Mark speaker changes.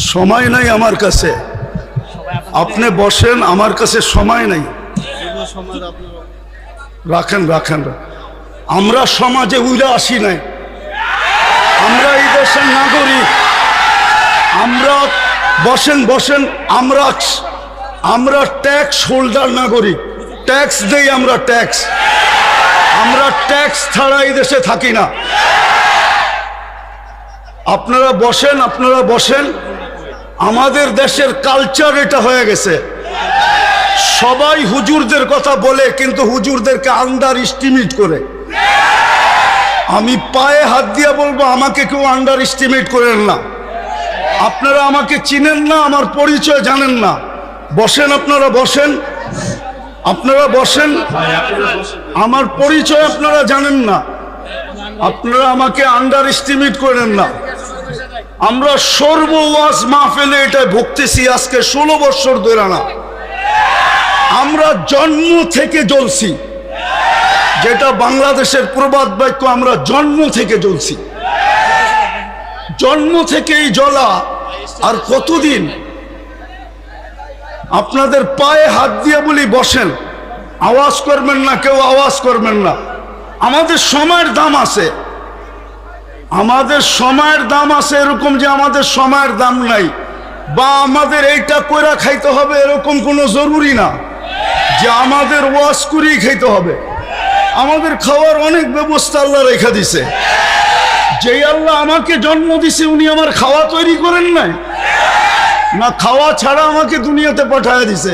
Speaker 1: সময় নাই আমার কাছে, আপনি বসেন, আমার কাছে সময় নাই। রাখেন রাখেন, আমরা সমাজে উইরা আসি নাই, আমরা এই দেশের নাগরিক। আমরা বসেন বসেন, আমরা ট্যাক্স হোল্ডার নাগরিক, ট্যাক্স দেই আমরা, আমরা ট্যাক্স ছাড়া এই দেশে থাকি না। আপনারা বসেন, আপনারা বসেন। আমাদের দেশের কালচার এটা হয়ে গেছে, সবাই হুজুরদের কথা বলে কিন্তু হুজুরদেরকে আন্ডার এস্টিমেট করে। আমি পায়ে হাত দিয়ে বলবো, আমাকে কেউ আন্ডার এস্টিমেট করেন না। আপনারা আমাকে চিনেন না, আমার পরিচয় জানেন না। বসেন, আপনারা বসেন, আপনারা বসেন। আমার পরিচয় আপনারা জানেন না, আপনারা আমাকে আন্ডার এস্টিমেট করেন না। আমরা সর্ব ওয়াজ মাহফিলে এটা ভুগতেছি আজকে 16 বছর ধরে না। আমরা জন্ম থেকে জ্বলছি, যেটা বাংলাদেশের প্রবাদ বাক্য, আমরা জন্ম থেকে জ্বলছি, জন্ম থেকেই জ্বলা। আর কতদিন? আপনাদের পায়ে হাত দিয়ে বলি বসেন, আওয়াজ করবেন না, কেউ আওয়াজ করবেন না। আমাদের সময়ের দাম আছে, আমাদের সময়ের দাম আছে, এরকম যে আমাদের সময়ের দাম নাই বা আমাদের এইটা কইরা খাইতে হবে এরকম কোনো জরুরি না যে আমাদের ওয়াজ করেই খাইতে হবে। আমাদের খাওয়ার অনেক ব্যবস্থা আল্লাহ রেখা দিছে। যেই আল্লাহ আমাকে জন্ম দিছে উনি আমার খাওয়া তৈরি করেন নাই না, খাওয়া ছাড়া আমাকে দুনিয়াতে পাঠায় দিছে।